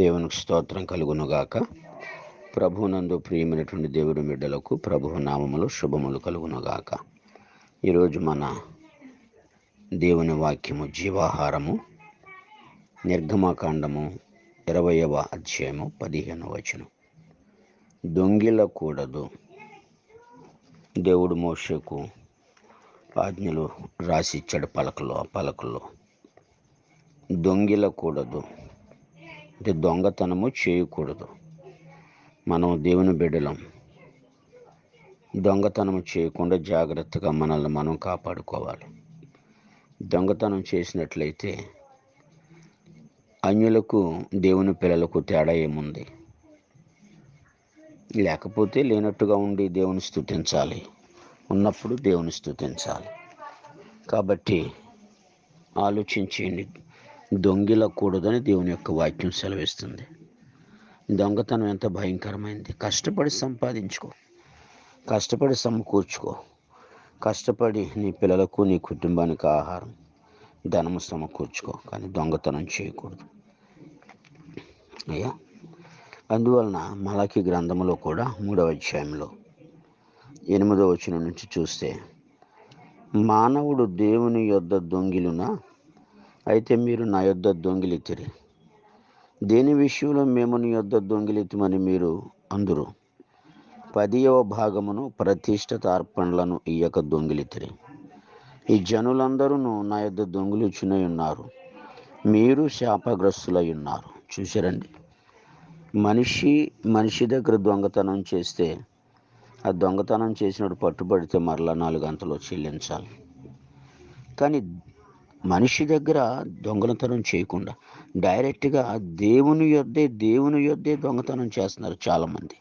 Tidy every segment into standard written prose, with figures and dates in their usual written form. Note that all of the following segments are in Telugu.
దేవునికి స్తోత్రం కలుగునుగాక. ప్రభువునందు ప్రియమైనటువంటి దేవుని బిడ్డలకు ప్రభువు నామములు శుభములు కలుగునుగాక. ఈరోజు మన దేవుని వాక్యము జీవాహారము, నిర్గమకాండము 20వ అధ్యాయము 15వ వచనం. దొంగిలకూడదు. దేవుడు మోషేకు ఆజ్ఞలు రాసిచ్చాడు పలకల్లో. దొంగిలకూడదు అంటే దొంగతనము చేయకూడదు. మనం దేవుని బిడ్డలం. దొంగతనం చేయకుండా జాగ్రత్తగా మనల్ని మనం కాపాడుకోవాలి. దొంగతనం చేసినట్లయితే అన్యులకు దేవుని పిల్లలకు తేడా ఏముంది? లేకపోతే లేనట్టుగా ఉండి దేవుని స్తుతించాలి, ఉన్నప్పుడు దేవుని స్తుతించాలి. కాబట్టి ఆలోచించండి. దొంగిలకూడదని దేవుని యొక్క వాక్యం సెలవిస్తుంది. దొంగతనం ఎంత భయంకరమైంది. కష్టపడి సంపాదించుకో, కష్టపడి సమకూర్చుకో, కష్టపడి నీ పిల్లలకు నీ కుటుంబానికి ఆహారం ధనము సమకూర్చుకో, కానీ దొంగతనం చేయకూడదు అయ్యా. అందువలన మలాకి గ్రంథంలో కూడా 3వ అధ్యాయంలో 8వ వచనం నుంచి చూస్తే, మానవుడు దేవుని యొద్ద దొంగిలునా? అయితే మీరు నా యొద్ద దొంగిలితిరి. దేని విషయంలో మేము నీ యొద్ద దొంగిలితమని మీరు అందురు? 10వ భాగమును ప్రతిష్ఠిత అర్పణలను ఇయ్యక దొంగిలితిరి. ఈ జనులందరూ నా యొద్ద దొంగిలిచునై ఉన్నారు, మీరు శాపగ్రస్తులై ఉన్నారు. చూశారండి, మనిషి దగ్గర దొంగతనం చేస్తే ఆ దొంగతనం చేసినప్పుడు పట్టుబడితే మరలా 4 గంటలు చెల్లించాలి. కానీ మనిషి దగ్గర దొంగతనం చేయకుండా డైరెక్ట్గా దేవుని యొద్దే దొంగతనం చేస్తున్నారు చాలామంది.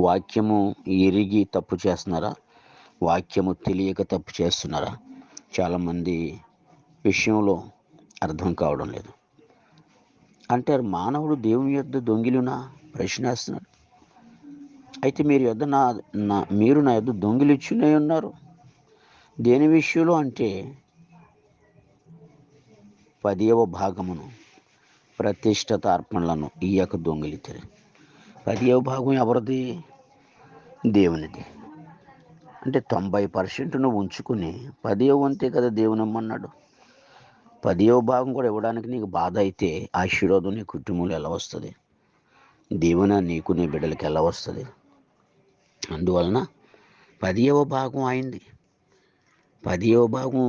వాక్యము ఎరిగి తప్పు చేస్తున్నారా? వాక్యము తెలియక తప్పు చేస్తున్నారా? చాలామంది విషయంలో అర్థం కావడం లేదు. అంటారు, మానవుడు దేవుని యొద్ద దొంగిలునా? ప్రశ్నేస్తున్నాడు. అయితే మీరు నా యొద్ద దొంగిలిచ్చునే ఉన్నారు. దేని విషయంలో అంటే 10వ భాగమును ప్రతిష్ఠిత అర్పణలను ఇయ్యక దొంగిలితిరి. 10వ భాగం ఎవరిది? దేవునిది. అంటే 90% నువ్వు ఉంచుకుని 10వ వంతే కదా దేవుని ఇమ్మన్నాడు. 10వ భాగం కూడా ఇవ్వడానికి నీకు బాధ అయితే ఆశీర్వాదం నీ కుటుంబంలో ఎలా వస్తుంది? దేవుని నీకు నీ బిడ్డలకి ఎలా వస్తుంది? అందువలన 10వ భాగం అయింది. 10వ భాగం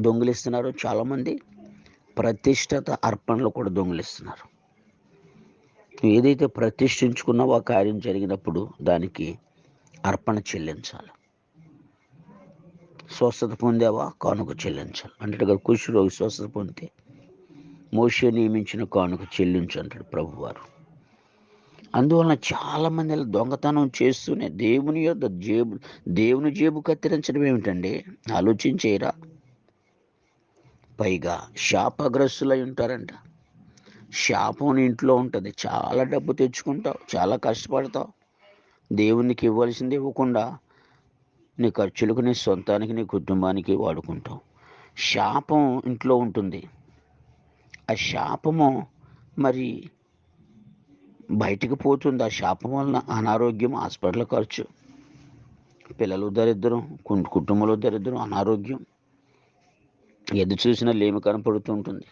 దొంగిలిస్తున్నారు చాలామంది. ప్రతిష్ఠిత అర్పణలు కూడా దొంగిలిస్తున్నారు. ఏదైతే ప్రతిష్ఠించుకున్నావో ఆ కార్యం జరిగినప్పుడు దానికి అర్పణ చెల్లించాలి. స్వస్థత పొందావా? కానుక చెల్లించాలి. అంటే కుష్ఠరోగి స్వస్థత పొందితే మోషే నియమించిన కానుక చెల్లించు అంటాడు ప్రభువారు. అందువలన చాలామంది దొంగతనం చేస్తూనే దేవుని జేబు కత్తిరించడం ఏమిటండి? ఆలోచించేయరా? పైగా శాపగ్రస్తులై ఉంటారంట. శాపం ఇంట్లో ఉంటుంది. చాలా డబ్బు తెచ్చుకుంటావు, చాలా కష్టపడతావు, దేవునికి ఇవ్వాల్సింది ఇవ్వకుండా నీ ఖర్చులకు, నీ సొంతానికి, నీ కుటుంబానికి వాడుకుంటావు. శాపం ఇంట్లో ఉంటుంది. ఆ శాపము మరి బయటికి పోతుంది. ఆ శాపం వలన అనారోగ్యం, హాస్పిటల్ ఖర్చు, పిల్లలు దరిద్రం, కుటుంబంలో దరిద్రం, అనారోగ్యం, ఎదు చూసినా లేమి కనపడుతుంటుంది.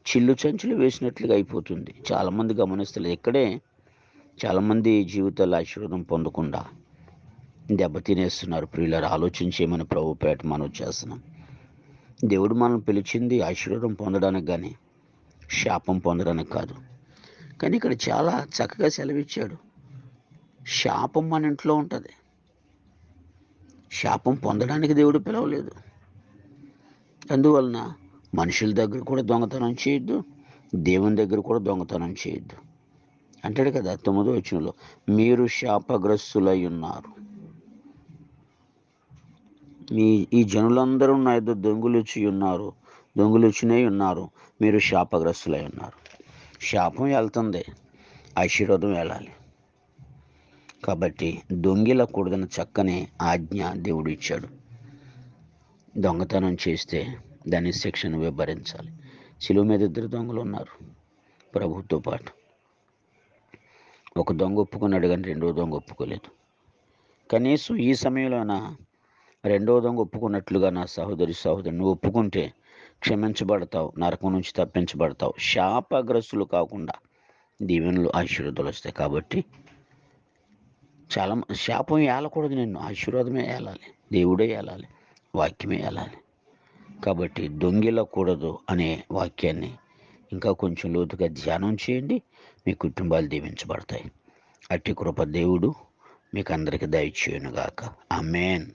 చిల్లు చంచులు వేసినట్లుగా అయిపోతుంది. చాలామంది గమనిస్తలేదు. ఇక్కడే చాలామంది జీవితాల ఆశీర్వాదం పొందకుండా దెబ్బతినేస్తున్నారు. ప్రియులారా, ఆలోచించేమని ప్రభుపేట మనం చేస్తున్నాం. దేవుడు మనం పిలిచింది ఆశీర్వాదం పొందడానికి కానీ శాపం పొందడానికి కాదు. కానీ ఇక్కడ చాలా చక్కగా సెలవిచ్చాడు. శాపం మన ఇంట్లో ఉంటుంది. శాపం పొందడానికి దేవుడు పిలవలేదు. అందువలన మనుషుల దగ్గర కూడా దొంగతనం చేయొద్దు, దేవుని దగ్గర కూడా దొంగతనం చేయొద్దు అంటాడు కదా 9వ వచనంలో, మీరు శాపగ్రస్తులై ఉన్నారు. ఈ జనులందరూ నా యొద్ద దొంగిలిచునే ఉన్నారు, మీరు శాపగ్రస్తులై ఉన్నారు. శాపం వెళ్తుంది, ఆశీర్వాదం వెళ్ళాలి. కాబట్టి దొంగిలకూడదని చక్కని ఆజ్ఞ దేవుడు ఇచ్చాడు. దొంగతనం చేస్తే దాని శిక్షను భరించాలి. శిలువ మీద 2 దొంగలు ఉన్నారు. ప్రభుతో పాటు. ఒక దొంగ ఒప్పుకున్నాడు కానీ రెండో దొంగ ఒప్పుకోలేదు. కనీసం ఈ సమయంలోన రెండో దొంగ ఒప్పుకున్నట్లుగా నా సహోదరి నువ్వు ఒప్పుకుంటే క్షమించబడతావు, నరకం నుంచి తప్పించబడతావు, శాపగ్రస్తులు కాకుండా దీవెనలు ఆశీర్వాదాలు వస్తాయి. కాబట్టి చాలా శాపం ఏలకూడదు, నిన్ను ఆశీర్వాదమే ఏలాలి, దేవుడే ఏలాలి, వాక్యమే ఏలాలి. కాబట్టి దొంగిలకూడదు అనే వాక్యాన్ని ఇంకా కొంచెం లోతుగా ధ్యానం చేయండి, మీ కుటుంబాలు దీవించబడతాయి. అట్టి కృప దేవుడు మీకు అందరికీ దయచేయునుగాక. ఆమేన్.